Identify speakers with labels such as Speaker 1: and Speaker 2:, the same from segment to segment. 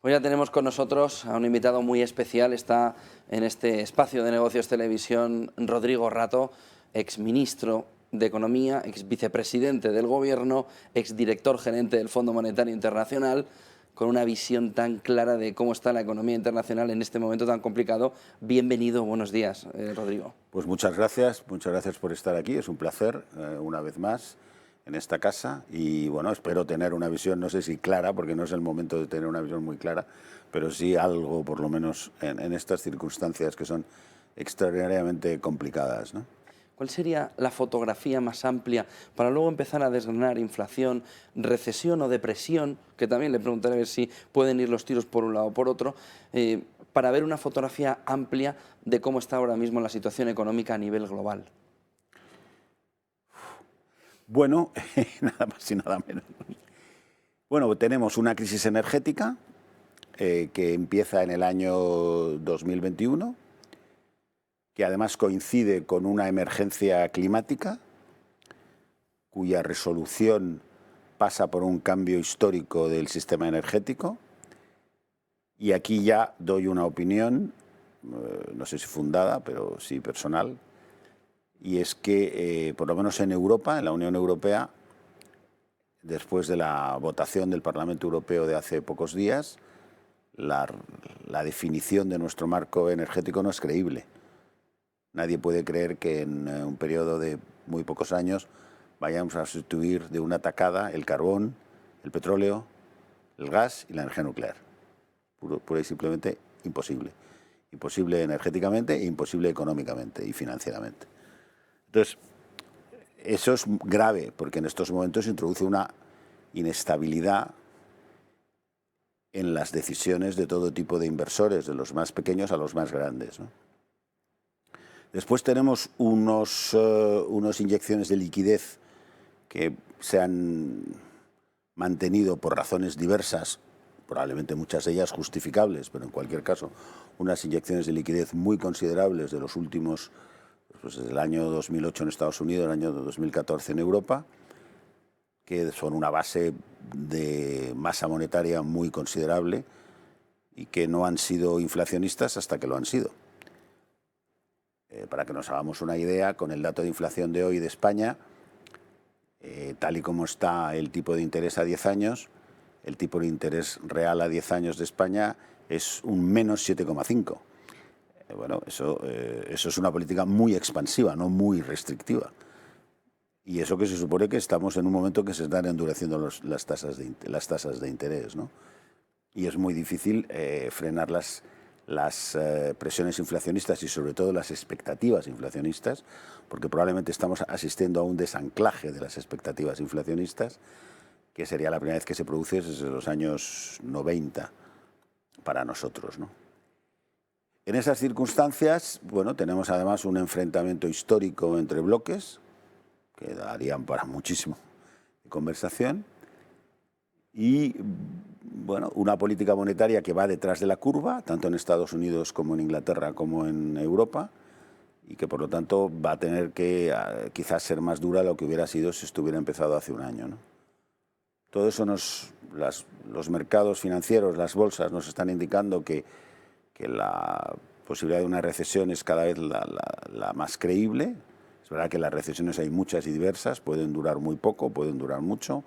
Speaker 1: Hoy ya tenemos con nosotros a un invitado muy especial. Está en este espacio de Negocios Televisión Rodrigo Rato, exministro de Economía, exvicepresidente del Gobierno, exdirector gerente del Fondo Monetario Internacional, con una visión tan clara de cómo está la economía internacional en este momento tan complicado. Bienvenido, buenos días, Rodrigo.
Speaker 2: Pues muchas gracias por estar aquí. Es un placer, una vez más, en esta casa. Y bueno, espero tener una visión, no sé si clara, porque no es el momento de tener una visión muy clara, pero sí algo, por lo menos, en estas circunstancias que son extraordinariamente complicadas, ¿no?
Speaker 1: ¿Cuál sería la fotografía más amplia para luego empezar a desgranar inflación, recesión o depresión? Que también le preguntaré a ver si pueden ir los tiros por un lado o por otro, para ver una fotografía amplia de cómo está ahora mismo la situación económica a nivel global.
Speaker 2: Bueno, nada más y nada menos. Bueno, tenemos una crisis energética que empieza en el año 2021, que además coincide con una emergencia climática, cuya resolución pasa por un cambio histórico del sistema energético. Y aquí ya doy una opinión, no sé si fundada, pero sí personal, y es que, por lo menos en Europa, en la Unión Europea, después de la votación del Parlamento Europeo de hace pocos días, la definición de nuestro marco energético no es creíble. Nadie puede creer que en un periodo de muy pocos años vayamos a sustituir de una tacada el carbón, el petróleo, el gas y la energía nuclear. Pura y simplemente imposible. Imposible energéticamente e imposible económicamente y financieramente. Entonces, eso es grave porque en estos momentos introduce una inestabilidad en las decisiones de todo tipo de inversores, de los más pequeños a los más grandes, ¿no? Después tenemos unas inyecciones de liquidez que se han mantenido por razones diversas, probablemente muchas de ellas justificables, pero en cualquier caso, unas inyecciones de liquidez muy considerables de los últimos, pues desde el año 2008 en Estados Unidos, el año 2014 en Europa, que son una base de masa monetaria muy considerable y que no han sido inflacionistas hasta que lo han sido. Para que nos hagamos una idea, con el dato de inflación de hoy de España, tal y como está el tipo de interés a 10 años, el tipo de interés real a 10 años de España es un menos 7,5. Bueno, eso es una política muy expansiva, no muy restrictiva. Y eso que se supone que estamos en un momento que se están endureciendo las tasas de interés, ¿no? Y es muy difícil frenar las presiones inflacionistas y sobre todo las expectativas inflacionistas, porque probablemente estamos asistiendo a un desanclaje de las expectativas inflacionistas, que sería la primera vez que se produce desde los años 90 para nosotros, ¿no? En esas circunstancias, bueno, tenemos además un enfrentamiento histórico entre bloques, que darían para muchísimo de conversación, y bueno, una política monetaria que va detrás de la curva, tanto en Estados Unidos como en Inglaterra como en Europa, y que por lo tanto va a tener que quizás ser más dura de lo que hubiera sido si estuviera empezado hace un año, ¿no? Todo eso los mercados financieros, las bolsas, nos están indicando que la posibilidad de una recesión es cada vez la más creíble. Es verdad que las recesiones hay muchas y diversas, pueden durar muy poco, pueden durar mucho,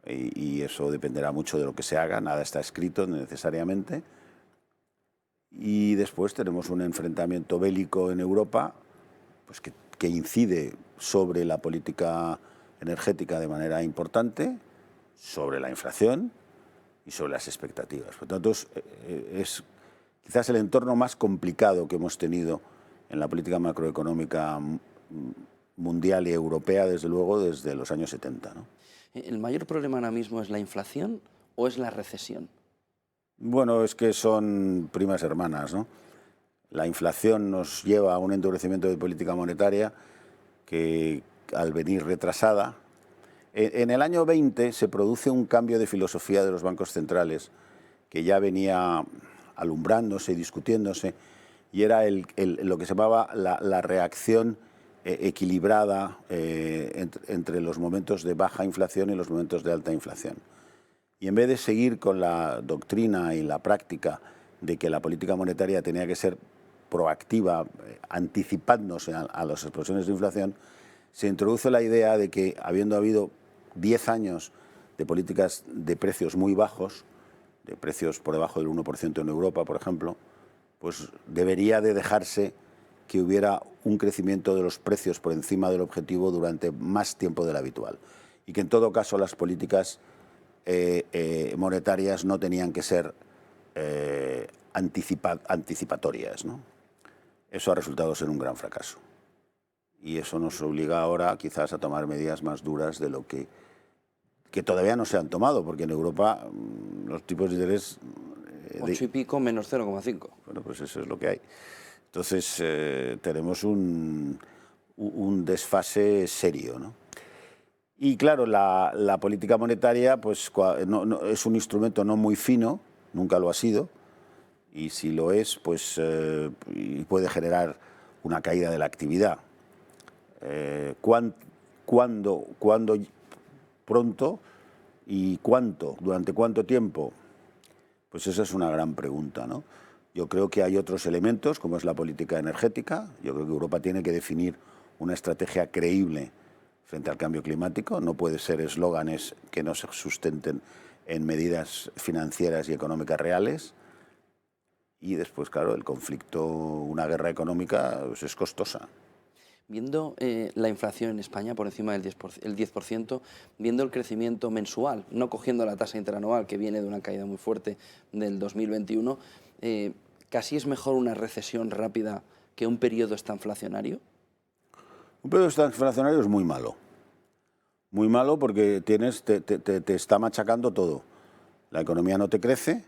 Speaker 2: y eso dependerá mucho de lo que se haga, nada está escrito necesariamente. Y después tenemos un enfrentamiento bélico en Europa, pues que incide sobre la política energética de manera importante, sobre la inflación y sobre las expectativas. Por lo tanto, es quizás el entorno más complicado que hemos tenido en la política macroeconómica mundial y europea, desde luego, desde los años 70, ¿no?
Speaker 1: ¿El mayor problema ahora mismo es la inflación o es la recesión?
Speaker 2: Bueno, es que son primas hermanas, ¿no? La inflación nos lleva a un endurecimiento de política monetaria que, al venir retrasada, en el año 20 se produce un cambio de filosofía de los bancos centrales que ya venía alumbrándose y discutiéndose, y era lo que se llamaba la reacción equilibrada entre los momentos de baja inflación y los momentos de alta inflación. y en vez de seguir con la doctrina y la práctica de que la política monetaria tenía que ser proactiva, anticipándose a las explosiones de inflación, se introduce la idea de que, habiendo habido 10 años de políticas de precios muy bajos, de precios por debajo del 1% en Europa, por ejemplo, pues debería de dejarse que hubiera un crecimiento de los precios por encima del objetivo durante más tiempo del habitual. Y que en todo caso las políticas monetarias no tenían que ser anticipatorias, ¿no? Eso ha resultado ser un gran fracaso. Y eso nos obliga ahora quizás a tomar medidas más duras de lo que todavía no se han tomado, porque en Europa los tipos de interés...
Speaker 1: 8 y pico menos 0,5.
Speaker 2: Bueno, pues eso es lo que hay. Entonces tenemos un desfase serio, ¿no? Y claro, la política monetaria pues, es un instrumento no muy fino, nunca lo ha sido, y si lo es, pues puede generar una caída de la actividad. ¿Cuándo pronto y cuánto? ¿Durante cuánto tiempo? Pues esa es una gran pregunta, ¿no? Yo creo que hay otros elementos, como es la política energética. Yo creo que Europa tiene que definir una estrategia creíble frente al cambio climático. No puede ser eslóganes que no se sustenten en medidas financieras y económicas reales. Y después, claro, el conflicto, una guerra económica, pues es costosa.
Speaker 1: Viendo la inflación en España por encima del 10%, viendo el crecimiento mensual, no cogiendo la tasa interanual que viene de una caída muy fuerte del 2021, ¿casi es mejor una recesión rápida que un periodo estanflacionario?
Speaker 2: Un periodo estanflacionario es muy malo. Muy malo porque te está machacando todo. La economía no te crece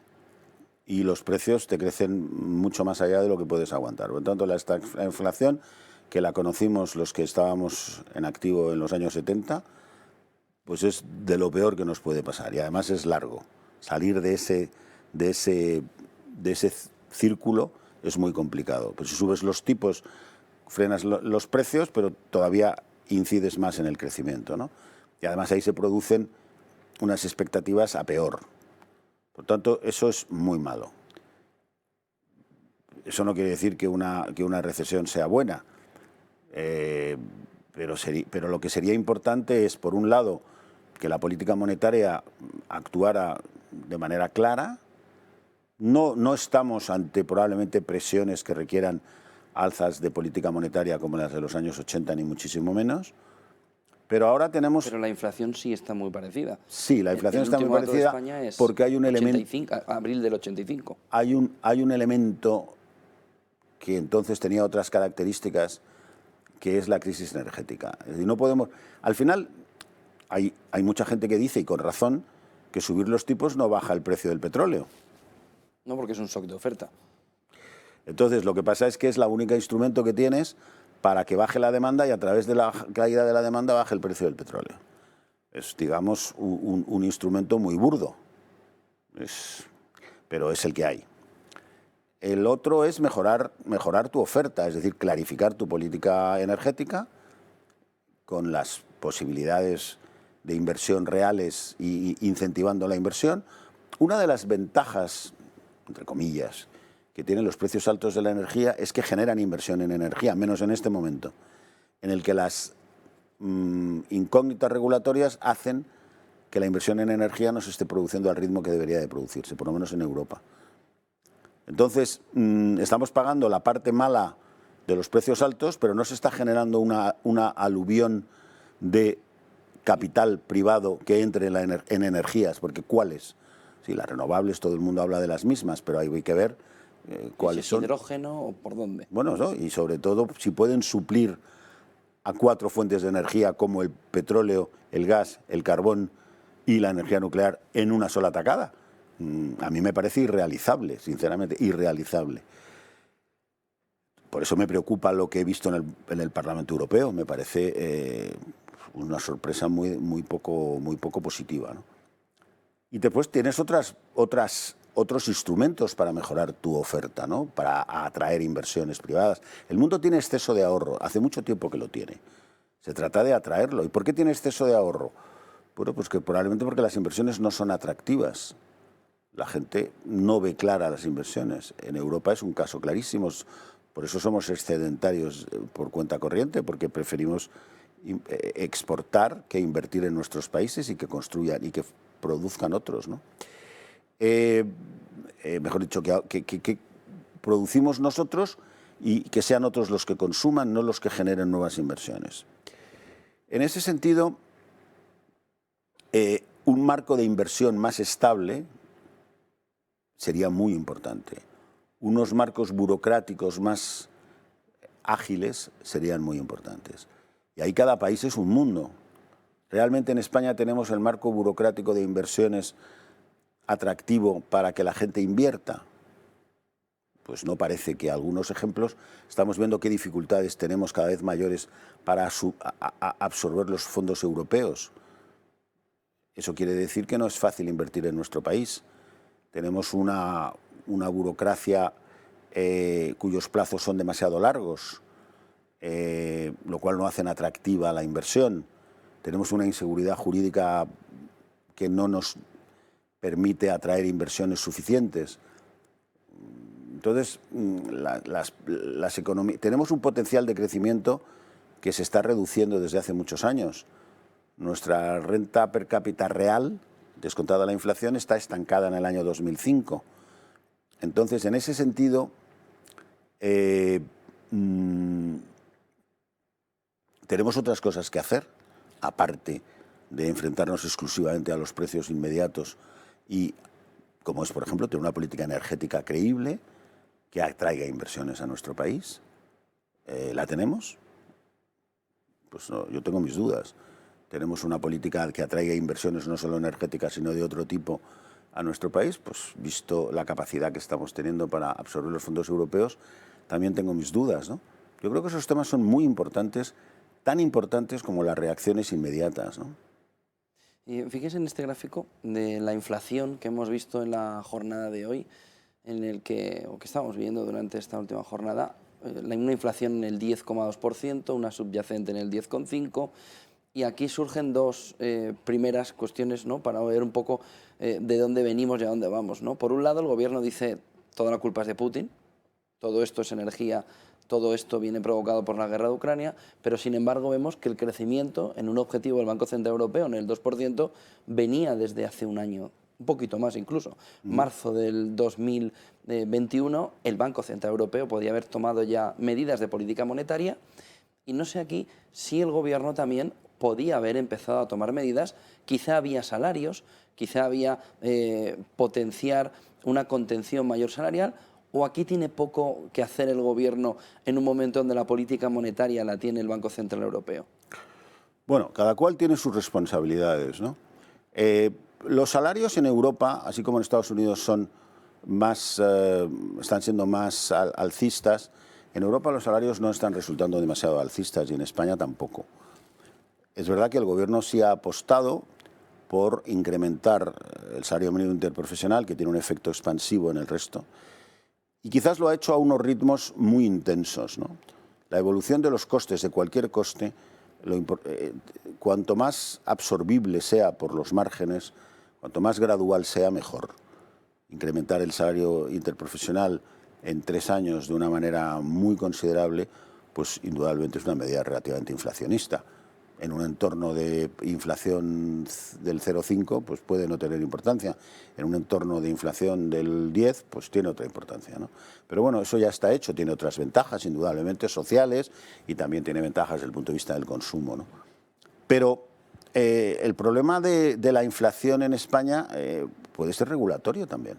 Speaker 2: y los precios te crecen mucho más allá de lo que puedes aguantar. Por lo tanto, la inflación, que la conocimos los que estábamos en activo en los años 70, pues es de lo peor que nos puede pasar. Y además es largo. Salir de ese círculo es muy complicado. Pues si subes los tipos, frenas los precios, pero todavía incides más en el crecimiento, ¿no? Y además ahí se producen unas expectativas a peor. Por tanto, eso es muy malo. Eso no quiere decir que una recesión sea buena, pero lo que sería importante es, por un lado, que la política monetaria actuara de manera clara. No estamos ante probablemente presiones que requieran alzas de política monetaria como las de los años 80, ni muchísimo menos. Pero ahora tenemos...
Speaker 1: Pero la inflación sí está muy parecida.
Speaker 2: Sí, la inflación está muy parecida porque hay un elemento...
Speaker 1: Abril del 85.
Speaker 2: Hay un elemento que entonces tenía otras características, que es la crisis energética. Es decir, no podemos... Al final, hay mucha gente que dice, y con razón, que subir los tipos no baja el precio del petróleo.
Speaker 1: No, porque es un shock de oferta.
Speaker 2: Entonces, lo que pasa es que es la única instrumento que tienes para que baje la demanda y a través de la caída de la demanda baje el precio del petróleo. Es, digamos, un instrumento muy burdo, pero es el que hay. El otro es mejorar tu oferta, es decir, clarificar tu política energética con las posibilidades de inversión reales y incentivando la inversión. Una de las ventajas, entre comillas, que tienen los precios altos de la energía es que generan inversión en energía, menos en este momento, en el que las incógnitas regulatorias hacen que la inversión en energía no se esté produciendo al ritmo que debería de producirse, por lo menos en Europa. Entonces, estamos pagando la parte mala de los precios altos, pero no se está generando una aluvión de capital privado que entre en energías, porque ¿cuáles? Sí, las renovables, todo el mundo habla de las mismas, pero hay que ver cuáles son.
Speaker 1: ¿Hidrógeno o por dónde?
Speaker 2: Bueno, ¿no? Y sobre todo si pueden suplir a 4 fuentes de energía como el petróleo, el gas, el carbón y la energía nuclear en una sola tacada. A mí me parece irrealizable, sinceramente, irrealizable. Por eso me preocupa lo que he visto en el Parlamento Europeo. Me parece una sorpresa muy poco positiva, ¿no? Y después tienes otros instrumentos para mejorar tu oferta, ¿no? Para atraer inversiones privadas. El mundo tiene exceso de ahorro, hace mucho tiempo que lo tiene. Se trata de atraerlo. ¿Y por qué tiene exceso de ahorro? Bueno, pues que probablemente porque las inversiones no son atractivas. La gente no ve claras las inversiones. En Europa es un caso clarísimo. Por eso somos excedentarios por cuenta corriente, porque preferimos exportar que invertir en nuestros países y que construyan y que produzcan otros, ¿no? Mejor dicho, que producimos nosotros y que sean otros los que consuman, no los que generen nuevas inversiones. En ese sentido, un marco de inversión más estable sería muy importante. Unos marcos burocráticos más ágiles serían muy importantes. Y ahí cada país es un mundo. Realmente en España tenemos el marco burocrático de inversiones atractivo para que la gente invierta. Pues no parece que algunos ejemplos estamos viendo qué dificultades tenemos cada vez mayores para absorber los fondos europeos. Eso quiere decir que no es fácil invertir en nuestro país. Tenemos una burocracia cuyos plazos son demasiado largos, lo cual no hacen atractiva la inversión. Tenemos una inseguridad jurídica que no nos permite atraer inversiones suficientes. Entonces, tenemos un potencial de crecimiento que se está reduciendo desde hace muchos años. Nuestra renta per cápita real, descontada la inflación, está estancada en el año 2005. Entonces, en ese sentido, tenemos otras cosas que hacer, aparte de enfrentarnos exclusivamente a los precios inmediatos y, como es, por ejemplo, tener una política energética creíble que atraiga inversiones a nuestro país. ¿La tenemos? Pues no, yo tengo mis dudas. Tenemos una política que atraiga inversiones no solo energéticas, sino de otro tipo a nuestro país. Pues visto la capacidad que estamos teniendo para absorber los fondos europeos, también tengo mis dudas, ¿no? Yo creo que esos temas son muy importantes, tan importantes como las reacciones inmediatas, ¿no?
Speaker 1: Y fíjese en este gráfico de la inflación que hemos visto en la jornada de hoy, en el que estamos viendo durante esta última jornada, una inflación en el 10,2%, una subyacente en el 10,5%, y aquí surgen dos primeras cuestiones, ¿no?, para ver un poco de dónde venimos y a dónde vamos, ¿no? Por un lado, el gobierno dice toda la culpa es de Putin, todo esto es energía, todo esto viene provocado por la guerra de Ucrania, pero sin embargo vemos que el crecimiento en un objetivo del Banco Central Europeo, en el 2%, venía desde hace un año, un poquito más incluso. Marzo del 2021, el Banco Central Europeo podía haber tomado ya medidas de política monetaria y no sé aquí si el gobierno también podía haber empezado a tomar medidas, quizá había salarios, quizá había potenciar una contención mayor salarial, o aquí tiene poco que hacer el gobierno en un momento donde la política monetaria la tiene el Banco Central Europeo.
Speaker 2: Bueno, cada cual tiene sus responsabilidades, ¿no? Los salarios en Europa, así como en Estados Unidos, son más, están siendo más alcistas. En Europa los salarios no están resultando demasiado alcistas y en España tampoco. Es verdad que el gobierno sí ha apostado por incrementar el salario mínimo interprofesional, que tiene un efecto expansivo en el resto, y quizás lo ha hecho a unos ritmos muy intensos, ¿no? La evolución de los costes, de cualquier coste, cuanto más absorbible sea por los márgenes, cuanto más gradual sea, mejor. Incrementar el salario interprofesional en 3 años de una manera muy considerable, pues indudablemente es una medida relativamente inflacionista. En un entorno de inflación del 0,5, pues puede no tener importancia. En un entorno de inflación del 10, pues tiene otra importancia, ¿no? Pero bueno, eso ya está hecho, tiene otras ventajas, indudablemente, sociales, y también tiene ventajas desde el punto de vista del consumo, ¿no? Pero el problema de la inflación en España puede ser regulatorio también.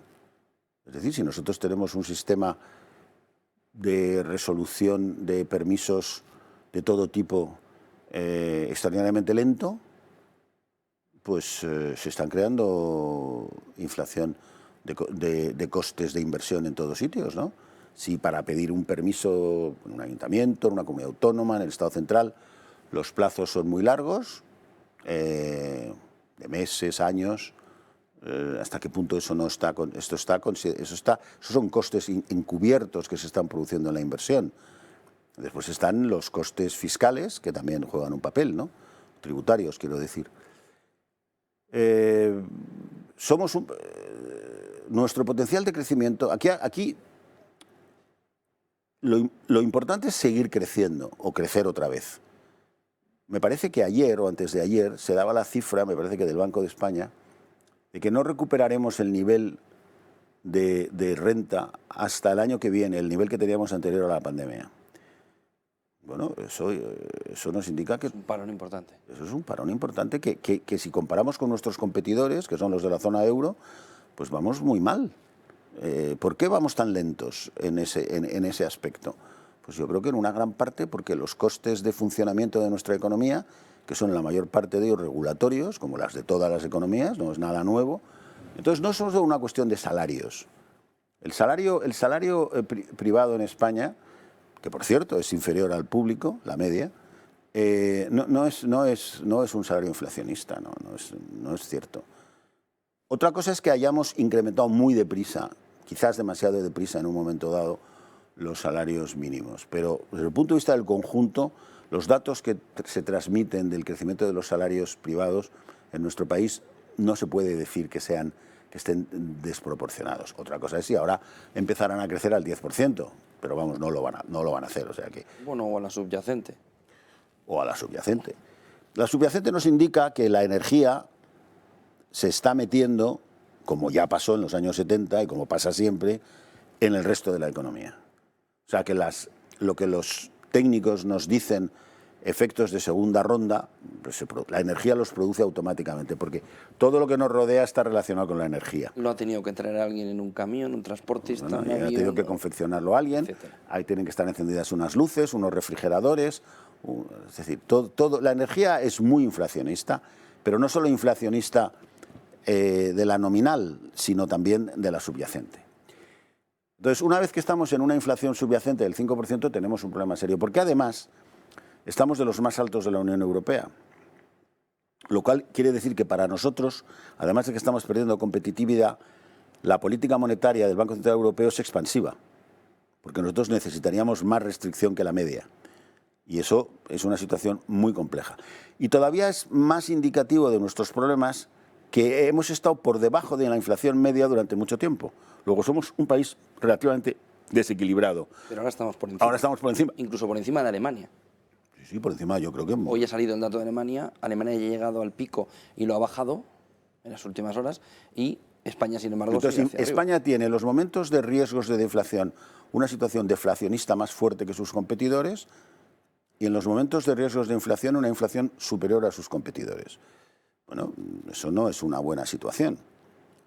Speaker 2: Es decir, si nosotros tenemos un sistema de resolución de permisos de todo tipo extraordinariamente lento, pues se están creando inflación de costes de inversión en todos sitios, ¿no? Si para pedir un permiso en un ayuntamiento, en una comunidad autónoma, en el Estado central, los plazos son muy largos, de meses, años, hasta qué punto eso no está, esos son costes encubiertos que se están produciendo en la inversión. Después están los costes fiscales, que también juegan un papel, ¿no? Tributarios, quiero decir. Nuestro potencial de crecimiento, aquí lo importante es seguir creciendo o crecer otra vez. Me parece que ayer o antes de ayer se daba la cifra, me parece que del Banco de España, de que no recuperaremos el nivel de renta hasta el año que viene, el nivel que teníamos anterior a la pandemia. Bueno, eso nos indica que...
Speaker 1: Es un parón importante.
Speaker 2: Eso es un parón importante que si comparamos con nuestros competidores, que son los de la zona euro, pues vamos muy mal. ¿Por qué vamos tan lentos en ese aspecto? Pues yo creo que en una gran parte porque los costes de funcionamiento de nuestra economía, que son la mayor parte de ellos regulatorios, como las de todas las economías, no es nada nuevo. Entonces no es solo una cuestión de salarios. El salario privado en España, que por cierto es inferior al público, la media, no es un salario inflacionista, no es cierto. Otra cosa es que hayamos incrementado muy deprisa, quizás demasiado deprisa en un momento dado, los salarios mínimos. Pero desde el punto de vista del conjunto, los datos que se transmiten del crecimiento de los salarios privados en nuestro país no se puede decir que estén desproporcionados. Otra cosa es si ahora empezarán a crecer al 10%, pero vamos, no lo van a hacer. O sea que,
Speaker 1: bueno, o a la subyacente.
Speaker 2: O a la subyacente. La subyacente nos indica que la energía se está metiendo, como ya pasó en los años 70 y como pasa siempre, en el resto de la economía. O sea que lo que los técnicos nos dicen, efectos de segunda ronda, pues la energía los produce automáticamente, porque todo lo que nos rodea está relacionado con la energía.
Speaker 1: Lo ha tenido que traer alguien en un camión, un transportista, un avión,
Speaker 2: ha tenido que confeccionarlo alguien, etcétera. Ahí tienen que estar encendidas unas luces, unos refrigeradores, es decir, la energía es muy inflacionista, pero no solo inflacionista de la nominal, sino también de la subyacente. Entonces, una vez que estamos en una inflación subyacente del 5%, tenemos un problema serio, porque además estamos de los más altos de la Unión Europea, lo cual quiere decir que para nosotros, además de que estamos perdiendo competitividad, la política monetaria del Banco Central Europeo es expansiva, porque nosotros necesitaríamos más restricción que la media. Y eso es una situación muy compleja. Y todavía es más indicativo de nuestros problemas que hemos estado por debajo de la inflación media durante mucho tiempo. Luego somos un país relativamente desequilibrado.
Speaker 1: Pero ahora estamos por encima.
Speaker 2: Ahora estamos por encima.
Speaker 1: Incluso por encima de Alemania.
Speaker 2: Sí, por encima, yo creo que...
Speaker 1: Hoy ha salido el dato de Alemania. Alemania ya ha llegado al pico y lo ha bajado en las últimas horas. Y España, sin embargo,
Speaker 2: entonces, España tiene en los momentos de riesgos de deflación una situación deflacionista más fuerte que sus competidores y en los momentos de riesgos de inflación una inflación superior a sus competidores. Bueno, eso no es una buena situación.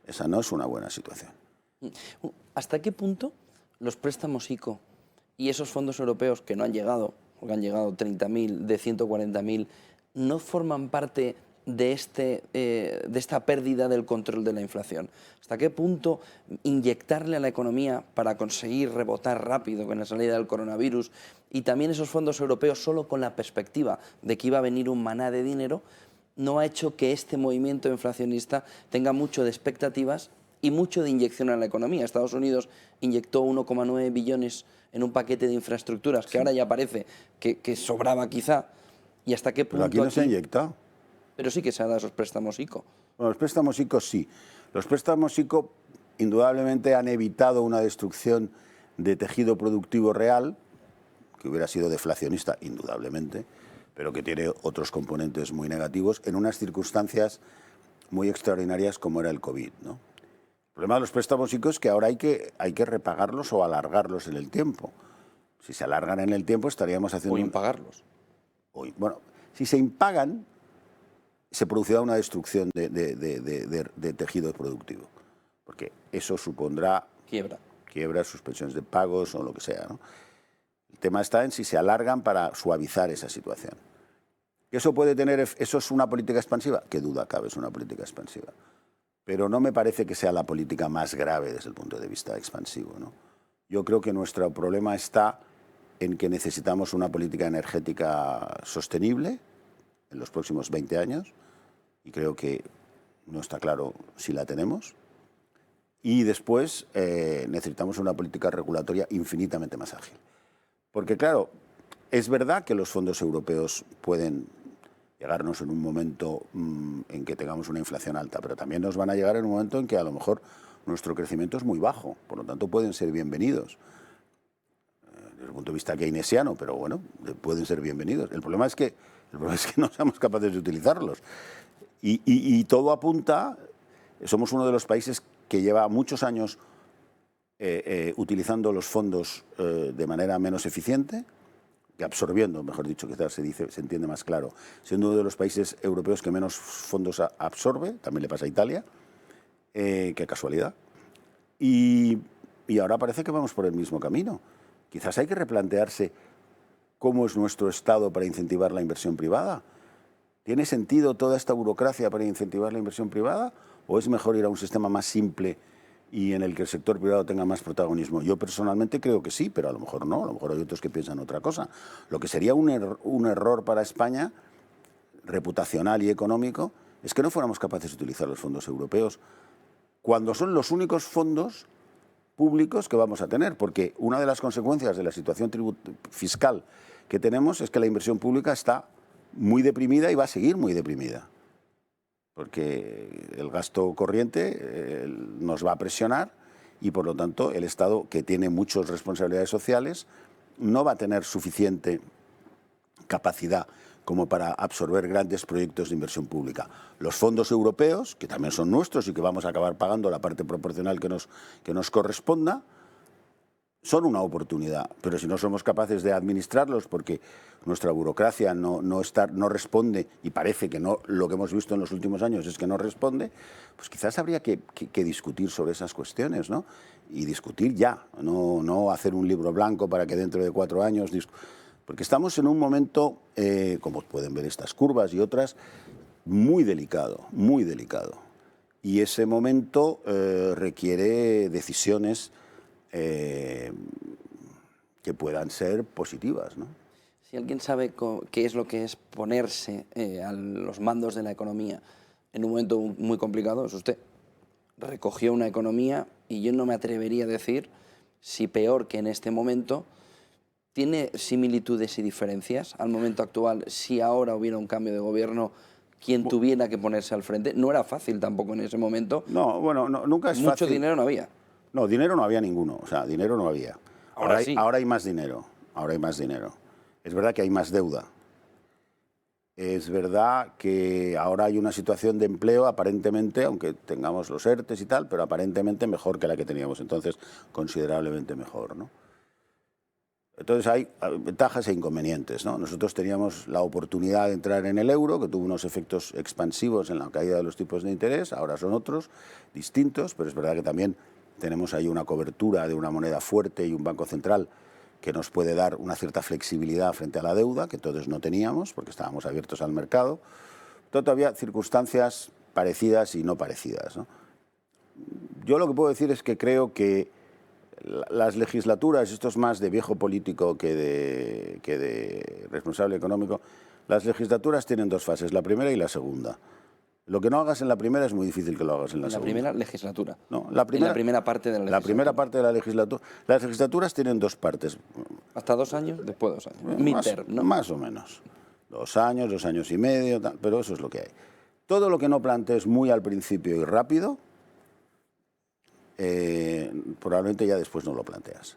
Speaker 2: Esa no es una buena situación.
Speaker 1: ¿Hasta qué punto los préstamos ICO y esos fondos europeos que no han llegado, porque han llegado 30.000 de 140.000, no forman parte de esta pérdida del control de la inflación? ¿Hasta qué punto inyectarle a la economía para conseguir rebotar rápido con la salida del coronavirus y también esos fondos europeos solo con la perspectiva de que iba a venir un maná de dinero no ha hecho que este movimiento inflacionista tenga mucho de expectativas y mucho de inyección a la economía? Estados Unidos inyectó 1,9 billones en un paquete de infraestructuras que ahora ya parece que sobraba quizá. ¿Y hasta qué punto?
Speaker 2: Pero aquí no se ha inyectado.
Speaker 1: Pero sí que se han dado esos préstamos ICO.
Speaker 2: Bueno, los préstamos ICO sí. Los préstamos ICO indudablemente han evitado una destrucción de tejido productivo real, que hubiera sido deflacionista, indudablemente, pero que tiene otros componentes muy negativos en unas circunstancias muy extraordinarias como era el COVID, ¿no? El problema de los préstamos ICO es que ahora hay que repagarlos o alargarlos en el tiempo. Si se alargan en el tiempo estaríamos haciendo...
Speaker 1: O impagarlos.
Speaker 2: Bueno, si se impagan, se producirá una destrucción de tejido productivo, porque eso supondrá quiebras, suspensiones de pagos o lo que sea, ¿no? El tema está en si se alargan para suavizar esa situación. ¿Eso es una política expansiva? Qué duda cabe, es una política expansiva. Pero no me parece que sea la política más grave desde el punto de vista expansivo, ¿no? Yo creo que nuestro problema está en que necesitamos una política energética sostenible en los próximos 20 años, y creo que no está claro si la tenemos. Y después necesitamos una política regulatoria infinitamente más ágil. Porque claro, es verdad que los fondos europeos pueden llegarnos en un momento en que tengamos una inflación alta, pero también nos van a llegar en un momento en que a lo mejor nuestro crecimiento es muy bajo, por lo tanto pueden ser bienvenidos. Desde el punto de vista keynesiano, pero bueno, pueden ser bienvenidos. El problema es que no somos capaces de utilizarlos. Y todo apunta, somos uno de los países que lleva muchos años utilizando los fondos de manera menos eficiente, absorbiendo, mejor dicho, quizás se entiende más claro, siendo uno de los países europeos que menos fondos absorbe, también le pasa a Italia, qué casualidad. Y ahora parece que vamos por el mismo camino. Quizás hay que replantearse cómo es nuestro Estado para incentivar la inversión privada. ¿Tiene sentido toda esta burocracia para incentivar la inversión privada? ¿O es mejor ir a un sistema más simple y en el que el sector privado tenga más protagonismo? Yo personalmente creo que sí, pero a lo mejor no, a lo mejor hay otros que piensan otra cosa. Lo que sería un error para España, reputacional y económico, es que no fuéramos capaces de utilizar los fondos europeos cuando son los únicos fondos públicos que vamos a tener, porque una de las consecuencias de la situación fiscal que tenemos es que la inversión pública está muy deprimida y va a seguir muy deprimida, porque el gasto corriente nos va a presionar y por lo tanto el Estado, que tiene muchas responsabilidades sociales, no va a tener suficiente capacidad como para absorber grandes proyectos de inversión pública. Los fondos europeos, que también son nuestros y que vamos a acabar pagando la parte proporcional que nos corresponda, son una oportunidad, pero si no somos capaces de administrarlos porque nuestra burocracia no responde, y parece que no, lo que hemos visto en los últimos años es que no responde, pues quizás habría que discutir sobre esas cuestiones, ¿no? Y discutir ya, no hacer un libro blanco para que dentro de 4 años... Porque estamos en un momento, como pueden ver estas curvas y otras, muy delicado, muy delicado. Y ese momento requiere decisiones que puedan ser positivas, ¿no?
Speaker 1: Si alguien sabe qué es lo que es ponerse a los mandos de la economía en un momento muy complicado, es usted. Recogió una economía y yo no me atrevería a decir si peor que en este momento. ¿Tiene similitudes y diferencias al momento actual si ahora hubiera un cambio de gobierno, quien tuviera que ponerse al frente? No era fácil tampoco en ese momento.
Speaker 2: No, bueno, nunca es fácil.
Speaker 1: Mucho dinero no había.
Speaker 2: No, dinero no había ninguno, o sea, dinero no había.
Speaker 1: Ahora sí.
Speaker 2: Ahora hay más dinero, ahora hay más dinero. Es verdad que hay más deuda. Es verdad que ahora hay una situación de empleo aparentemente, aunque tengamos los ERTEs y tal, pero aparentemente mejor que la que teníamos entonces, considerablemente mejor, ¿no? Entonces hay ventajas e inconvenientes, ¿no? Nosotros teníamos la oportunidad de entrar en el euro, que tuvo unos efectos expansivos en la caída de los tipos de interés, ahora son otros, distintos, pero es verdad que también tenemos ahí una cobertura de una moneda fuerte y un banco central que nos puede dar una cierta flexibilidad frente a la deuda, que todos no teníamos, porque estábamos abiertos al mercado. Todavía circunstancias parecidas y no parecidas, ¿no? Yo lo que puedo decir es que creo que las legislaturas, esto es más de viejo político que de responsable económico, las legislaturas tienen 2 fases, la primera y la segunda. Lo que no hagas en la primera es muy difícil que lo hagas en la segunda.
Speaker 1: La primera legislatura.
Speaker 2: No,
Speaker 1: en la primera parte de la legislatura.
Speaker 2: La primera parte de la legislatura. Las legislaturas tienen 2 partes.
Speaker 1: ¿Hasta 2 años? Después de 2 años. Midterm, ¿no?
Speaker 2: Más o menos. 2 años, 2 años y medio, pero eso es lo que hay. Todo lo que no plantees muy al principio y rápido, probablemente ya después no lo planteas.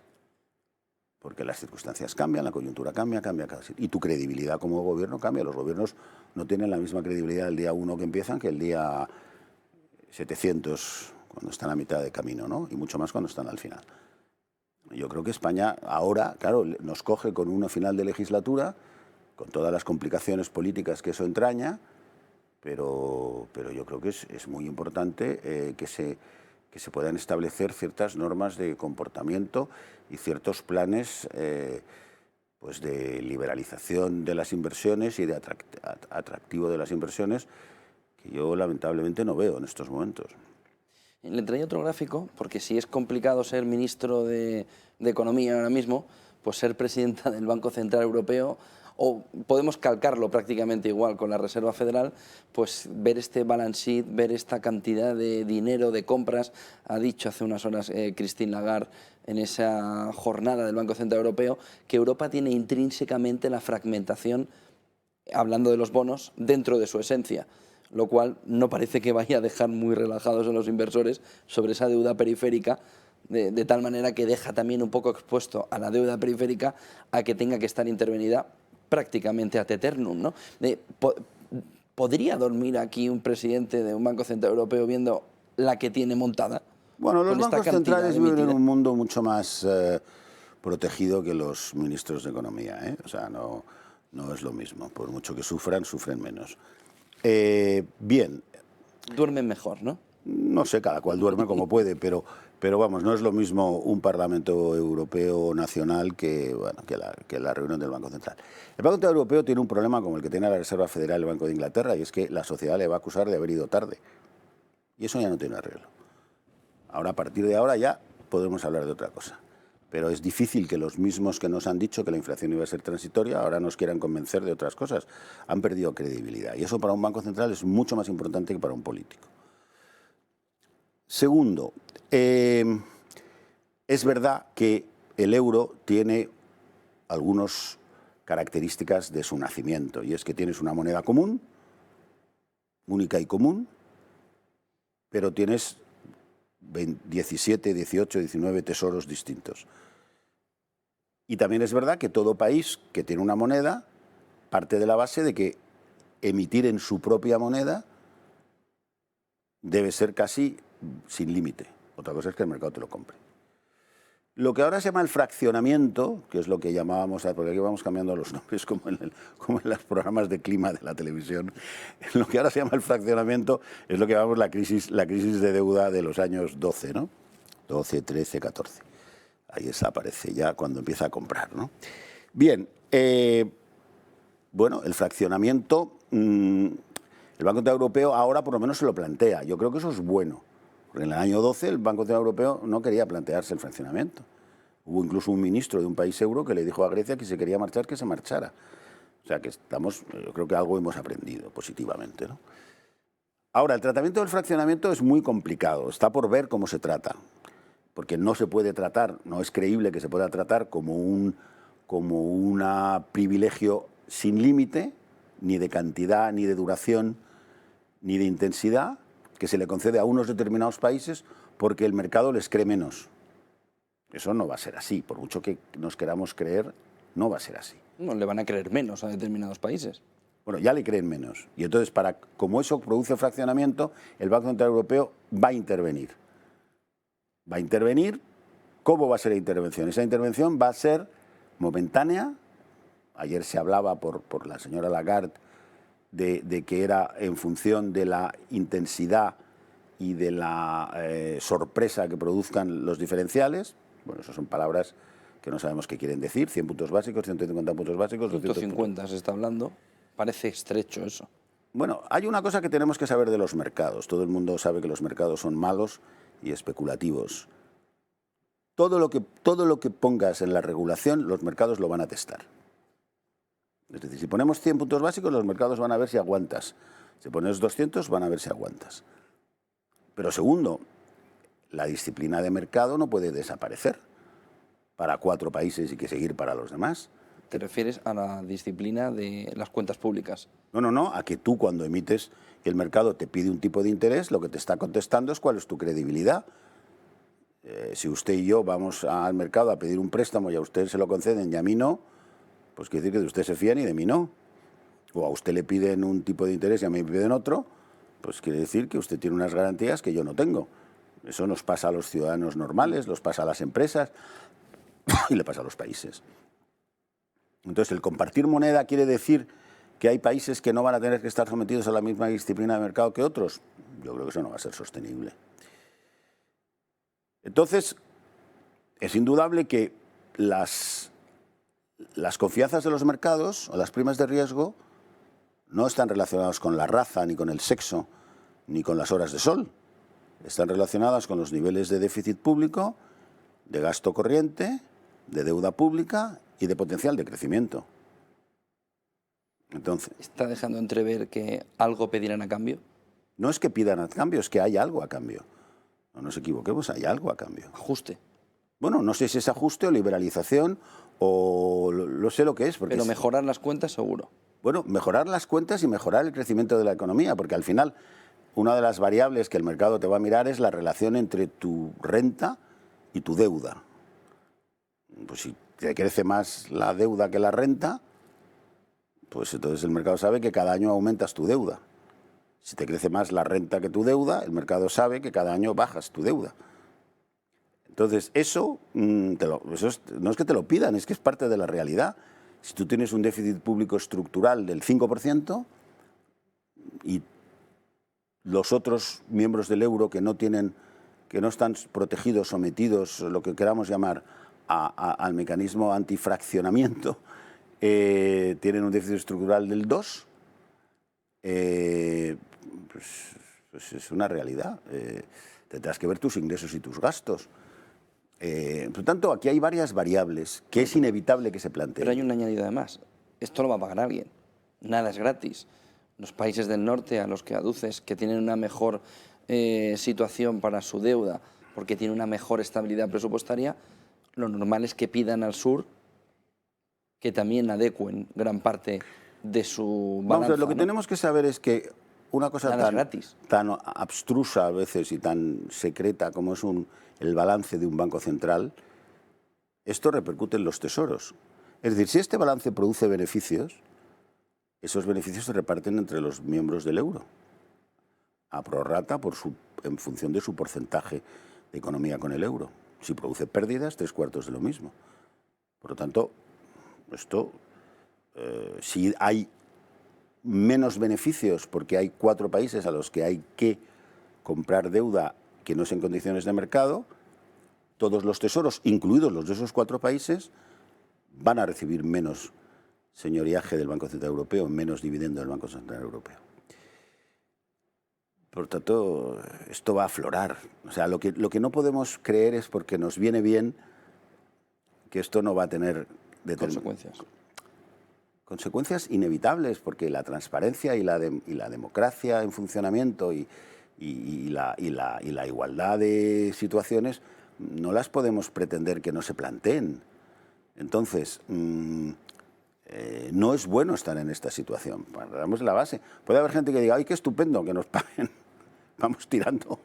Speaker 2: Porque las circunstancias cambian, la coyuntura cambia casi. Y tu credibilidad como gobierno cambia. Los gobiernos no tienen la misma credibilidad el día 1 que empiezan que el día 700 cuando están a mitad de camino, ¿no? Y mucho más cuando están al final. Yo creo que España ahora, claro, nos coge con una final de legislatura, con todas las complicaciones políticas que eso entraña, pero yo creo que es muy importante que se puedan establecer ciertas normas de comportamiento y ciertos planes pues de liberalización de las inversiones y de atractivo de las inversiones que yo lamentablemente no veo en estos momentos.
Speaker 1: Le traía otro gráfico, porque si es complicado ser ministro de Economía ahora mismo, pues ser presidenta del Banco Central Europeo, o podemos calcarlo prácticamente igual con la Reserva Federal, pues ver este balance sheet, ver esta cantidad de dinero, de compras. Ha dicho hace unas horas Christine Lagarde en esa jornada del Banco Central Europeo que Europa tiene intrínsecamente la fragmentación hablando de los bonos, dentro de su esencia, lo cual no parece que vaya a dejar muy relajados a los inversores sobre esa deuda periférica, de tal manera que deja también un poco expuesto a la deuda periférica a que tenga que estar intervenida prácticamente ad eternum, ¿no? ¿Podría dormir aquí un presidente de un Banco Central Europeo viendo la que tiene montada?
Speaker 2: Bueno, los bancos centrales viven en un mundo mucho más protegido que los ministros de Economía, ¿eh? O sea, no es lo mismo. Por mucho que sufran, sufren menos. Bien.
Speaker 1: Duermen mejor, ¿no?
Speaker 2: No sé, cada cual duerme como puede, pero vamos, no es lo mismo un Parlamento Europeo nacional que la reunión del Banco Central. El Banco Central Europeo tiene un problema como el que tiene la Reserva Federal del Banco de Inglaterra, y es que la sociedad le va a acusar de haber ido tarde. Y eso ya no tiene arreglo. Ahora, a partir de ahora ya podemos hablar de otra cosa. Pero es difícil que los mismos que nos han dicho que la inflación iba a ser transitoria ahora nos quieran convencer de otras cosas. Han perdido credibilidad. Y eso para un Banco Central es mucho más importante que para un político. Segundo, es verdad que el euro tiene algunas características de su nacimiento, y es que tienes una moneda común, única y común, pero tienes 17, 18, 19 tesoros distintos. Y también es verdad que todo país que tiene una moneda parte de la base de que emitir en su propia moneda debe ser casi sin límite. Otra cosa es que el mercado te lo compre. Lo que ahora se llama el fraccionamiento, que es lo que llamábamos, porque aquí vamos cambiando los nombres como en los programas de clima de la televisión, lo que ahora se llama el fraccionamiento es lo que llamamos la crisis de deuda de los años 12, ¿no? 12, 13, 14. Ahí desaparece ya cuando empieza a comprar, ¿no? Bien, bueno, el fraccionamiento, el Banco Central Europeo ahora por lo menos se lo plantea. Yo creo que eso es bueno. Porque en el año 12 el Banco Central Europeo no quería plantearse el fraccionamiento. Hubo incluso un ministro de un país euro que le dijo a Grecia que si quería marchar, que se marchara. O sea que yo creo que algo hemos aprendido positivamente, ¿no? Ahora, el tratamiento del fraccionamiento es muy complicado. Está por ver cómo se trata. Porque no se puede tratar, no es creíble que se pueda tratar como un privilegio sin límite, ni de cantidad, ni de duración, ni de intensidad, que se le concede a unos determinados países porque el mercado les cree menos. Eso no va a ser así, por mucho que nos queramos creer, no va a ser así.
Speaker 1: No, le van a creer menos a determinados países.
Speaker 2: Bueno, ya le creen menos. Y entonces, como eso produce fraccionamiento, el Banco Central Europeo va a intervenir. Va a intervenir. ¿Cómo va a ser la intervención? Esa intervención va a ser momentánea. Ayer se hablaba por la señora Lagarde de que era en función de la intensidad y de la sorpresa que produzcan los diferenciales. Bueno, eso son palabras que no sabemos qué quieren decir. 100 puntos básicos, 150 puntos básicos...
Speaker 1: 150 se está hablando. Parece estrecho eso.
Speaker 2: Bueno, hay una cosa que tenemos que saber de los mercados. Todo el mundo sabe que los mercados son malos y especulativos. Todo lo que pongas en la regulación, los mercados lo van a testar. Es decir, si ponemos 100 puntos básicos, los mercados van a ver si aguantas. Si pones 200, van a ver si aguantas. Pero segundo, la disciplina de mercado no puede desaparecer para 4 países y que seguir para los demás.
Speaker 1: ¿Te refieres a la disciplina de las cuentas públicas?
Speaker 2: No, a que tú cuando emites, que el mercado te pide un tipo de interés, lo que te está contestando es cuál es tu credibilidad. Si usted y yo vamos al mercado a pedir un préstamo y a usted se lo conceden y a mí no, pues quiere decir que de usted se fían y de mí no. O a usted le piden un tipo de interés y a mí me piden otro, pues quiere decir que usted tiene unas garantías que yo no tengo. Eso nos pasa a los ciudadanos normales, nos pasa a las empresas y le pasa a los países. Entonces, el compartir moneda quiere decir que hay países que no van a tener que estar sometidos a la misma disciplina de mercado que otros. Yo creo que eso no va a ser sostenible. Entonces, es indudable que las confianzas de los mercados o las primas de riesgo no están relacionadas con la raza, ni con el sexo, ni con las horas de sol. Están relacionadas con los niveles de déficit público, de gasto corriente, de deuda pública y de potencial de crecimiento. Entonces,
Speaker 1: ¿está dejando entrever que algo pedirán a cambio?
Speaker 2: No es que pidan a cambio, es que hay algo a cambio. No nos equivoquemos, hay algo a cambio.
Speaker 1: Ajuste.
Speaker 2: Bueno, no sé si es ajuste o liberalización o no sé lo que es.
Speaker 1: Pero mejorar las cuentas seguro.
Speaker 2: Bueno, mejorar las cuentas y mejorar el crecimiento de la economía, porque al final una de las variables que el mercado te va a mirar es la relación entre tu renta y tu deuda. Pues si te crece más la deuda que la renta, pues entonces el mercado sabe que cada año aumentas tu deuda. Si te crece más la renta que tu deuda, el mercado sabe que cada año bajas tu deuda. Entonces, eso no es que te lo pidan, es que es parte de la realidad. Si tú tienes un déficit público estructural del 5% y los otros miembros del euro que no están protegidos, sometidos, lo que queramos llamar, al mecanismo antifraccionamiento, tienen un déficit estructural del 2%, pues es una realidad. Tendrás que ver tus ingresos y tus gastos. Por lo tanto, aquí hay varias variables que es inevitable que se planteen.
Speaker 1: Pero hay un añadido además. Esto lo va a pagar alguien. Nada es gratis. Los países del norte a los que aduces que tienen una mejor situación para su deuda porque tienen una mejor estabilidad presupuestaria, lo normal es que pidan al sur que también adecuen gran parte de su balanza.
Speaker 2: Vamos a ver, lo que
Speaker 1: ¿no?
Speaker 2: tenemos que saber es que una cosa tan abstrusa a veces y tan secreta como es el balance de un banco central, esto repercute en los tesoros. Es decir, si este balance produce beneficios, esos beneficios se reparten entre los miembros del euro, a prorrata en función de su porcentaje de economía con el euro. Si produce pérdidas, 3/4 de lo mismo. Por lo tanto, esto, si hay menos beneficios porque hay 4 países a los que hay que comprar deuda que no es en condiciones de mercado, todos los tesoros, incluidos los de esos 4 países, van a recibir menos señoriaje del Banco Central Europeo, menos dividendo del Banco Central Europeo. Por tanto, esto va a aflorar. O sea, lo que no podemos creer es porque nos viene bien que esto no va a tener consecuencias inevitables, porque la transparencia y la democracia en funcionamiento y la igualdad de situaciones no las podemos pretender que no se planteen. Entonces, no es bueno estar en esta situación. Damos la base. Puede haber gente que diga, ¡ay, qué estupendo que nos paguen! Vamos tirando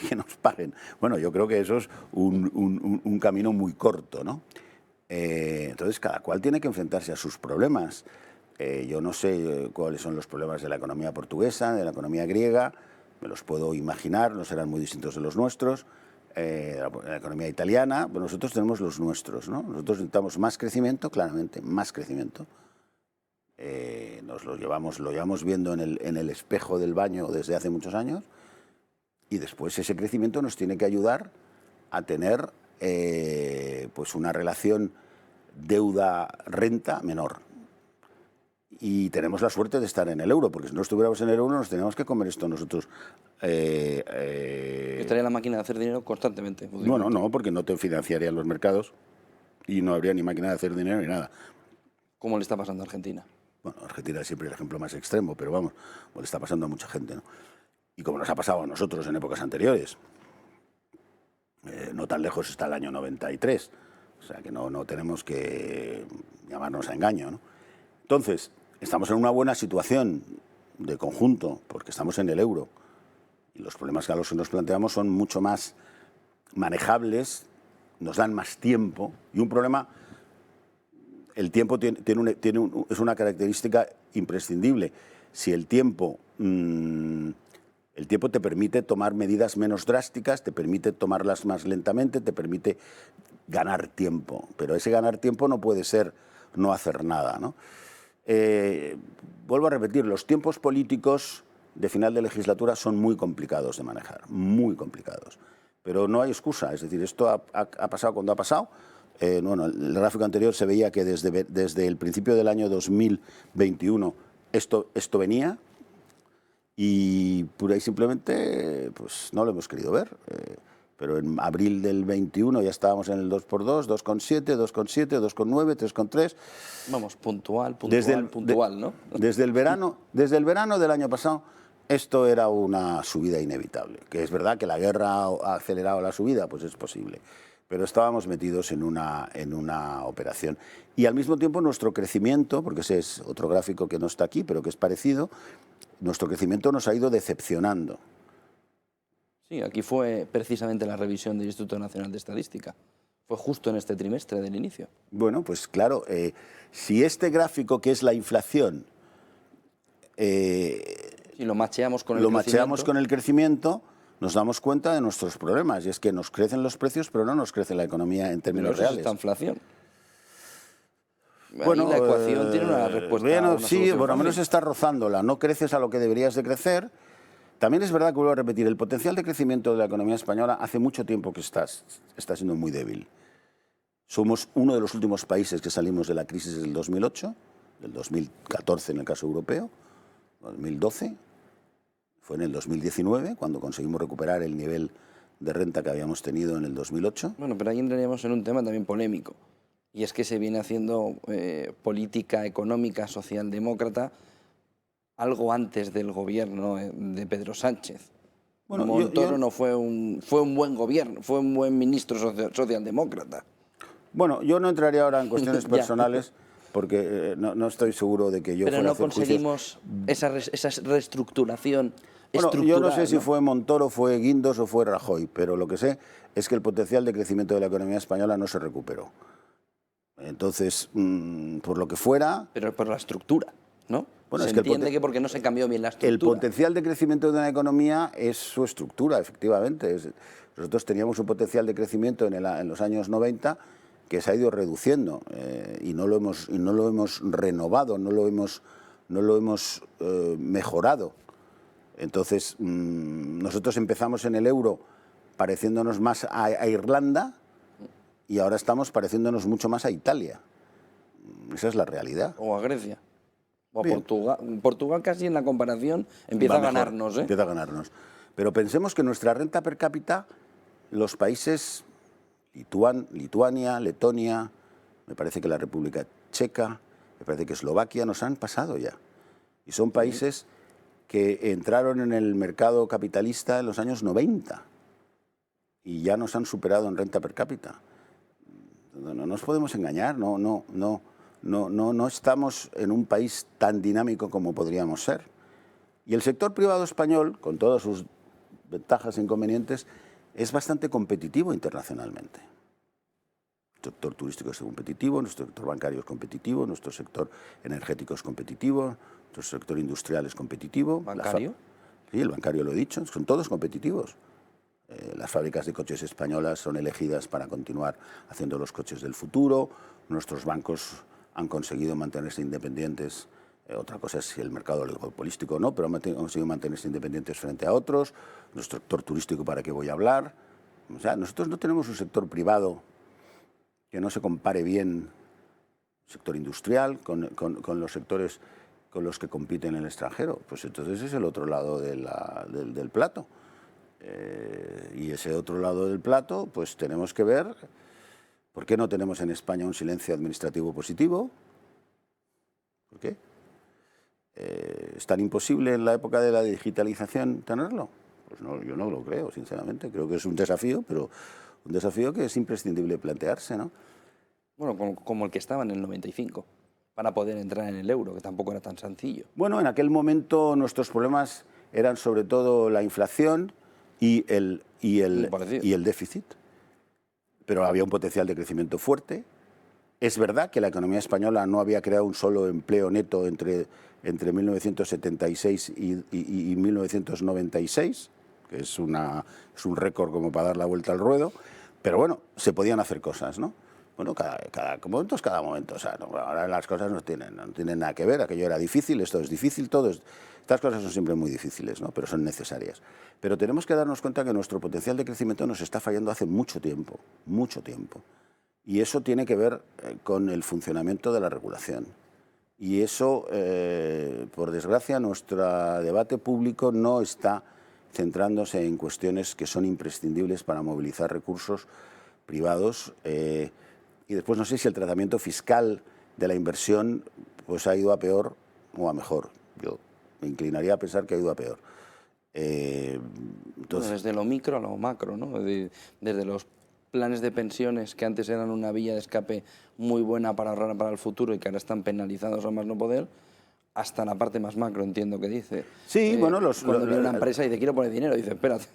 Speaker 2: y que nos paguen. Bueno, yo creo que eso es un camino muy corto, ¿no? Entonces, cada cual tiene que enfrentarse a sus problemas. Yo no sé cuáles son los problemas de la economía portuguesa, de la economía griega, me los puedo imaginar, no serán muy distintos de los nuestros. La economía italiana, pues nosotros tenemos los nuestros, ¿no? Nosotros necesitamos más crecimiento, claramente, más crecimiento. Lo llevamos viendo en el espejo del baño desde hace muchos años, y después ese crecimiento nos tiene que ayudar a tener pues una relación deuda-renta menor. Y tenemos la suerte de estar en el euro, porque si no estuviéramos en el euro nos teníamos que comer esto nosotros.
Speaker 1: Estaría la máquina de hacer dinero constantemente.
Speaker 2: Bueno, no, porque no te financiarían los mercados y no habría ni máquina de hacer dinero ni nada.
Speaker 1: ¿Cómo le está pasando a Argentina?
Speaker 2: Bueno, Argentina es siempre el ejemplo más extremo, pero vamos, le está pasando a mucha gente, ¿no? Y como nos ha pasado a nosotros en épocas anteriores. No tan lejos está el año 93, o sea que no tenemos que llamarnos a engaño, ¿no? Entonces, estamos en una buena situación de conjunto, porque estamos en el euro, y los problemas a los que nos planteamos son mucho más manejables, nos dan más tiempo, y un problema, el tiempo es una característica imprescindible. Si el tiempo te permite tomar medidas menos drásticas, te permite tomarlas más lentamente, te permite ganar tiempo. Pero ese ganar tiempo no puede ser no hacer nada, ¿no? Vuelvo a repetir, los tiempos políticos de final de legislatura son muy complicados de manejar, muy complicados. Pero no hay excusa, es decir, esto ha pasado cuando ha pasado. Bueno, el gráfico anterior se veía que desde el principio del año 2021 esto venía. Y pura y simplemente pues no lo hemos querido ver. Pero en abril del 21 ya estábamos en el 2x2, 2,7, 2,7, 2,9, 3,3.
Speaker 1: Vamos, puntual, ¿no?
Speaker 2: Desde el verano del año pasado, esto era una subida inevitable. Que es verdad que la guerra ha acelerado la subida, pues es posible. pero estábamos metidos en una operación. Y al mismo tiempo nuestro crecimiento, porque ese es otro gráfico que no está aquí, pero que es parecido, nuestro crecimiento nos ha ido decepcionando.
Speaker 1: Sí, aquí fue precisamente la revisión del Instituto Nacional de Estadística. Fue justo en este trimestre del inicio.
Speaker 2: Bueno, pues claro, si este gráfico que es la inflación
Speaker 1: Si lo macheamos con
Speaker 2: el crecimiento, nos damos cuenta de nuestros problemas, y es que nos crecen los precios, pero no nos crece la economía en términos reales.
Speaker 1: Es esta inflación.
Speaker 2: Bueno,
Speaker 1: ahí la ecuación tiene una respuesta.
Speaker 2: Bueno, sí, por lo menos está rozándola. No creces a lo que deberías de crecer. También es verdad que, vuelvo a repetir, el potencial de crecimiento de la economía española hace mucho tiempo que está siendo muy débil. Somos uno de los últimos países que salimos de la crisis del 2008, del 2014 en el caso europeo, 2012. Fue en el 2019 cuando conseguimos recuperar el nivel de renta que habíamos tenido en el 2008.
Speaker 1: Bueno, pero ahí entraríamos en un tema también polémico. Y es que se viene haciendo política económica socialdemócrata algo antes del gobierno de Pedro Sánchez. Bueno, Montoro no fue un buen gobierno, fue un buen ministro socialdemócrata.
Speaker 2: Bueno, yo no entraría ahora en cuestiones personales porque no estoy seguro de que yo fuera a hacer juicios.
Speaker 1: Pero no conseguimos esa reestructuración.
Speaker 2: Bueno, yo no sé si fue Montoro, fue Guindos o fue Rajoy, pero lo que sé es que el potencial de crecimiento de la economía española no se recuperó. Entonces, por lo que fuera...
Speaker 1: Pero por la estructura, ¿no?
Speaker 2: Bueno,
Speaker 1: se entiende que porque no se cambió bien la estructura.
Speaker 2: El potencial de crecimiento de una economía es su estructura, efectivamente. Nosotros teníamos un potencial de crecimiento en los años 90 que se ha ido reduciendo y no lo hemos renovado, no lo hemos mejorado. Entonces, nosotros empezamos en el euro pareciéndonos más a Irlanda y ahora estamos pareciéndonos mucho más a Italia. Esa es la realidad.
Speaker 1: O a Grecia. O a Portugal. Portugal casi en la comparación empieza a ganarnos.
Speaker 2: Empieza a ganarnos. Pero pensemos que nuestra renta per cápita, los países Lituania, Letonia, me parece que la República Checa, me parece que Eslovaquia, nos han pasado ya. Y son países que entraron en el mercado capitalista en los años 90 y ya nos han superado en renta per cápita. No nos podemos engañar, no estamos en un país tan dinámico como podríamos ser. Y el sector privado español, con todas sus ventajas e inconvenientes, es bastante competitivo internacionalmente. Nuestro sector turístico es competitivo, nuestro sector bancario es competitivo, nuestro sector energético es competitivo, nuestro sector industrial es competitivo.
Speaker 1: ¿Bancario?
Speaker 2: Sí, el bancario lo he dicho, son todos competitivos. Las fábricas de coches españolas son elegidas para continuar haciendo los coches del futuro, nuestros bancos han conseguido mantenerse independientes. Otra cosa es si el mercado oligopolístico o no, pero han conseguido mantenerse independientes frente a otros. Nuestro sector turístico, ¿para qué voy a hablar? O sea, nosotros no tenemos un sector privado que no se compare bien, sector industrial, con los sectores con los que compiten en el extranjero. Pues entonces es el otro lado del plato. Y ese otro lado del plato, pues tenemos que ver por qué no tenemos en España un silencio administrativo positivo. ¿Por qué? ¿Es tan imposible en la época de la digitalización tenerlo? Pues no, yo no lo creo, sinceramente. Creo que es un desafío, pero un desafío que es imprescindible plantearse, ¿no?
Speaker 1: Bueno, como el que estaba en el 95, para poder entrar en el euro, que tampoco era tan sencillo.
Speaker 2: Bueno, en aquel momento nuestros problemas eran sobre todo la inflación y el déficit. Pero había un potencial de crecimiento fuerte. Es verdad que la economía española no había creado un solo empleo neto entre 1976 y 1996, que es un récord como para dar la vuelta al ruedo, pero bueno, se podían hacer cosas, ¿no? Bueno, cada momento es cada momento. O sea, ahora las cosas no tienen nada que ver. Aquello era difícil, esto es difícil, estas cosas son siempre muy difíciles, ¿no? Pero son necesarias. Pero tenemos que darnos cuenta que nuestro potencial de crecimiento nos está fallando hace mucho tiempo, mucho tiempo. Y eso tiene que ver con el funcionamiento de la regulación. Y eso, por desgracia, nuestro debate público no está centrándose en cuestiones que son imprescindibles para movilizar recursos privados. Y después no sé si el tratamiento fiscal de la inversión pues ha ido a peor o a mejor. Yo me inclinaría a pensar que ha ido a peor.
Speaker 1: Entonces, bueno, desde lo micro a lo macro, ¿no? Desde los planes de pensiones que antes eran una vía de escape muy buena para ahorrar para el futuro y que ahora están penalizados a más no poder, hasta la parte más macro, entiendo que dice.
Speaker 2: Sí, bueno,
Speaker 1: cuando viene una empresa y dice, quiero poner dinero, dice, espérate.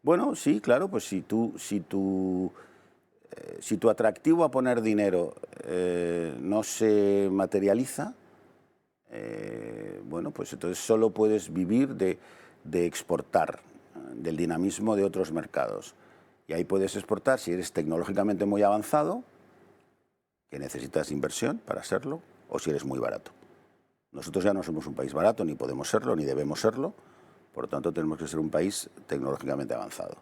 Speaker 2: Bueno, sí, claro, pues si tu atractivo a poner dinero no se materializa, bueno, pues entonces solo puedes vivir de exportar, del dinamismo de otros mercados. Y ahí puedes exportar si eres tecnológicamente muy avanzado, que necesitas inversión para serlo, o si eres muy barato. Nosotros ya no somos un país barato, ni podemos serlo, ni debemos serlo, por lo tanto tenemos que ser un país tecnológicamente avanzado.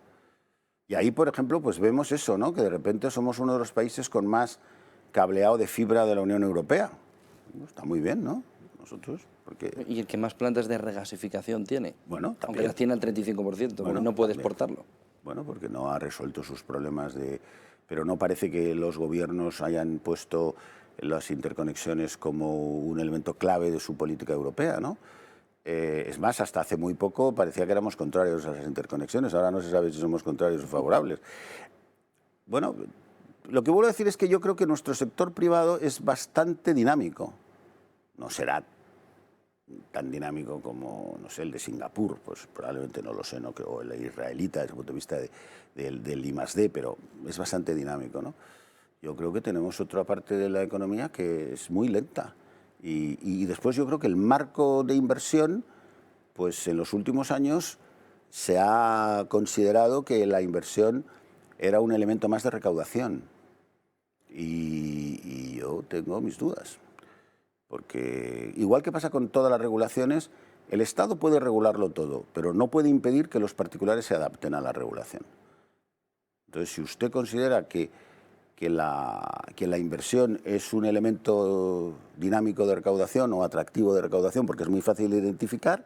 Speaker 2: Y ahí, por ejemplo, pues vemos eso, ¿no? Que de repente somos uno de los países con más cableado de fibra de la Unión Europea. Está muy bien, ¿no? Nosotros, porque...
Speaker 1: Y el que más plantas de regasificación tiene.
Speaker 2: Bueno, también.
Speaker 1: Aunque las tiene al 35%, porque no puede exportarlo.
Speaker 2: Bueno, porque no ha resuelto sus problemas de... Pero no parece que los gobiernos hayan puesto las interconexiones como un elemento clave de su política europea, ¿no? Es más, hasta hace muy poco parecía que éramos contrarios a las interconexiones, ahora no se sabe si somos contrarios o favorables. Bueno, lo que vuelvo a decir es que yo creo que nuestro sector privado es bastante dinámico. No será tan dinámico como, no sé, el de Singapur, pues probablemente no lo sé, ¿no? O el israelita desde el punto de vista del I+D, pero es bastante dinámico, ¿no? Yo creo que tenemos otra parte de la economía que es muy lenta. Y después yo creo que el marco de inversión, pues en los últimos años se ha considerado que la inversión era un elemento más de recaudación. Y yo tengo mis dudas. Porque igual que pasa con todas las regulaciones, el Estado puede regularlo todo, pero no puede impedir que los particulares se adapten a la regulación. Entonces, si usted considera que la inversión es un elemento dinámico de recaudación o atractivo de recaudación, porque es muy fácil de identificar,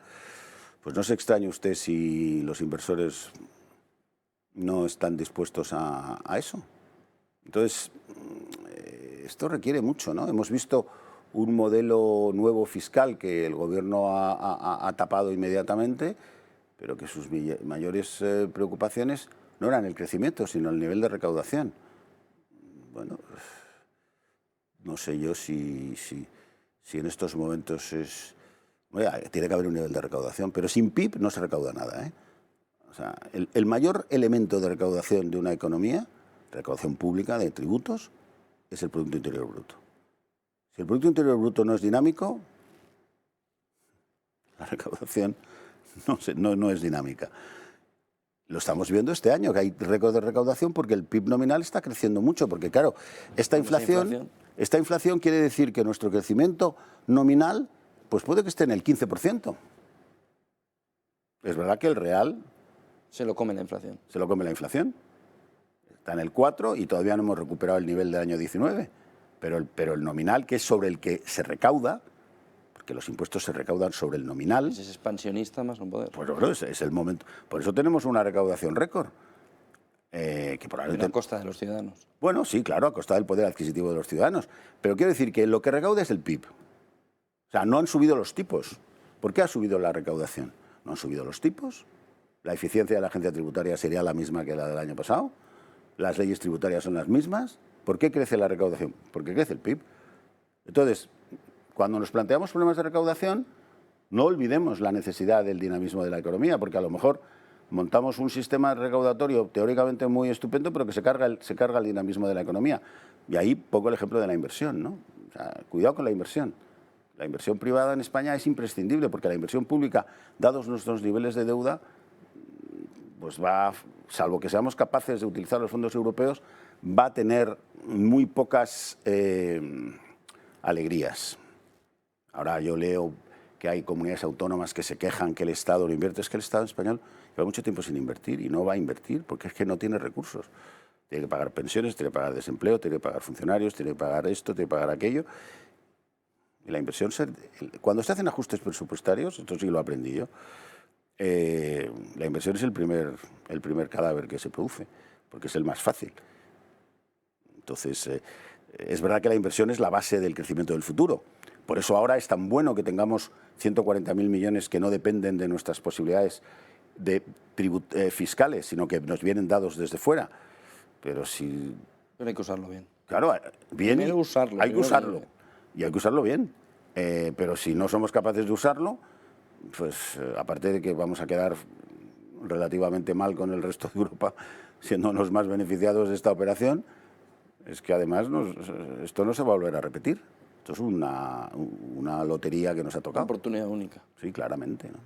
Speaker 2: pues no se extrañe usted si los inversores no están dispuestos a eso. Entonces, esto requiere mucho, ¿no? Hemos visto un modelo nuevo fiscal que el gobierno ha tapado inmediatamente, pero que sus mayores preocupaciones no eran el crecimiento, sino el nivel de recaudación. Bueno, no sé yo si en estos momentos es... Bueno, tiene que haber un nivel de recaudación, pero sin PIB no se recauda nada, ¿eh? O sea, el mayor elemento de recaudación de una economía, recaudación pública de tributos, es el Producto Interior Bruto. Si el Producto Interior Bruto no es dinámico, la recaudación no es dinámica. Lo estamos viendo este año, que hay récord de recaudación porque el PIB nominal está creciendo mucho, porque claro, esta inflación quiere decir que nuestro crecimiento nominal pues puede que esté en el 15%. Es verdad que el real...
Speaker 1: Se lo come la inflación.
Speaker 2: Se lo come la inflación. Está en el 4 y todavía no hemos recuperado el nivel del año 19. Pero el nominal, que es sobre el que se recauda, porque los impuestos se recaudan sobre el nominal...
Speaker 1: Si es expansionista, más no poder.
Speaker 2: Pues bueno, es el momento. Por eso tenemos una recaudación récord. Que probablemente...
Speaker 1: A costa de los ciudadanos.
Speaker 2: Bueno, sí, claro, a costa del poder adquisitivo de los ciudadanos. Pero quiero decir que lo que recauda es el PIB. O sea, no han subido los tipos. ¿Por qué ha subido la recaudación? No han subido los tipos. La eficiencia de la agencia tributaria sería la misma que la del año pasado. Las leyes tributarias son las mismas. ¿Por qué crece la recaudación? Porque crece el PIB. Entonces, cuando nos planteamos problemas de recaudación, no olvidemos la necesidad del dinamismo de la economía, porque a lo mejor montamos un sistema recaudatorio teóricamente muy estupendo, pero que se carga el dinamismo de la economía. Y ahí pongo el ejemplo de la inversión, ¿no? O sea, cuidado con la inversión. La inversión privada en España es imprescindible, porque la inversión pública, dados nuestros niveles de deuda, pues va, salvo que seamos capaces de utilizar los fondos europeos, va a tener muy pocas alegrías. Ahora yo leo que hay comunidades autónomas que se quejan que el Estado no invierte. Es que el Estado español lleva mucho tiempo sin invertir y no va a invertir porque es que no tiene recursos. Tiene que pagar pensiones, tiene que pagar desempleo, tiene que pagar funcionarios, tiene que pagar esto, tiene que pagar aquello. Y la inversión, cuando se hacen ajustes presupuestarios, esto sí lo aprendí yo, la inversión es el primer cadáver que se produce, porque es el más fácil. Entonces, es verdad que la inversión es la base del crecimiento del futuro. Por eso ahora es tan bueno que tengamos 140.000 millones que no dependen de nuestras posibilidades fiscales, sino que nos vienen dados desde fuera. Pero si...
Speaker 1: Pero hay que usarlo bien.
Speaker 2: Claro, bien,
Speaker 1: Primero usarlo.
Speaker 2: hay que usarlo. Y hay que usarlo bien. Pero si no somos capaces de usarlo, pues aparte de que vamos a quedar relativamente mal con el resto de Europa, siendo los más beneficiados de esta operación, es que además esto no se va a volver a repetir. Esto es una lotería que nos ha tocado.
Speaker 1: Una oportunidad única.
Speaker 2: Sí, claramente, ¿no?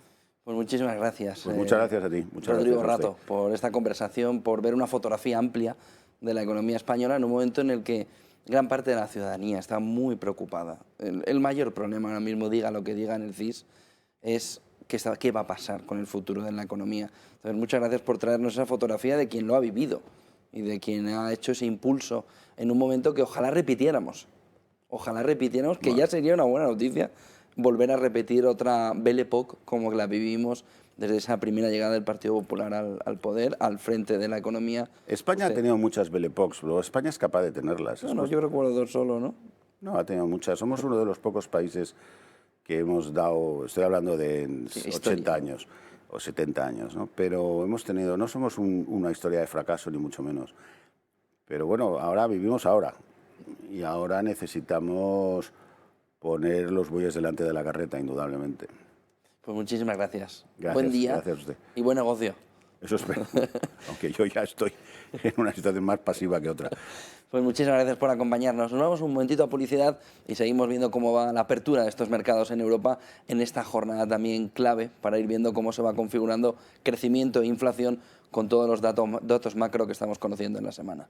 Speaker 1: Pues muchísimas gracias.
Speaker 2: Pues muchas gracias a ti. Muchas
Speaker 1: Rodrigo
Speaker 2: gracias a
Speaker 1: Rato, por esta conversación, por ver una fotografía amplia de la economía española en un momento en el que gran parte de la ciudadanía está muy preocupada. El mayor problema ahora mismo, diga lo que diga en el CIS, es qué va a pasar con el futuro de la economía. Entonces, muchas gracias por traernos esa fotografía de quien lo ha vivido y de quien ha hecho ese impulso en un momento que ojalá repitiéramos. Ojalá repitiéramos, que ya sería una buena noticia volver a repetir otra Belle Époque como la vivimos desde esa primera llegada del Partido Popular al poder, al frente de la economía.
Speaker 2: España ha tenido muchas Belle Époques, pero España es capaz de tenerlas.
Speaker 1: No, yo recuerdo dos solo, ¿no?
Speaker 2: No, ha tenido muchas. Somos uno de los pocos países que hemos dado, estoy hablando de 80 años o 70 años, ¿no? Pero hemos tenido, no somos una historia de fracaso ni mucho menos. Pero bueno, ahora vivimos ahora y ahora necesitamos poner los bueyes delante de la carreta, indudablemente.
Speaker 1: Pues muchísimas gracias.
Speaker 2: Gracias.
Speaker 1: Buen día.
Speaker 2: Gracias a usted.
Speaker 1: Y buen negocio.
Speaker 2: Eso espero, aunque yo ya estoy en una situación más pasiva que otra.
Speaker 1: Pues muchísimas gracias por acompañarnos. Nos vamos un momentito a publicidad y seguimos viendo cómo va la apertura de estos mercados en Europa en esta jornada también clave para ir viendo cómo se va configurando crecimiento e inflación con todos los datos macro que estamos conociendo en la semana.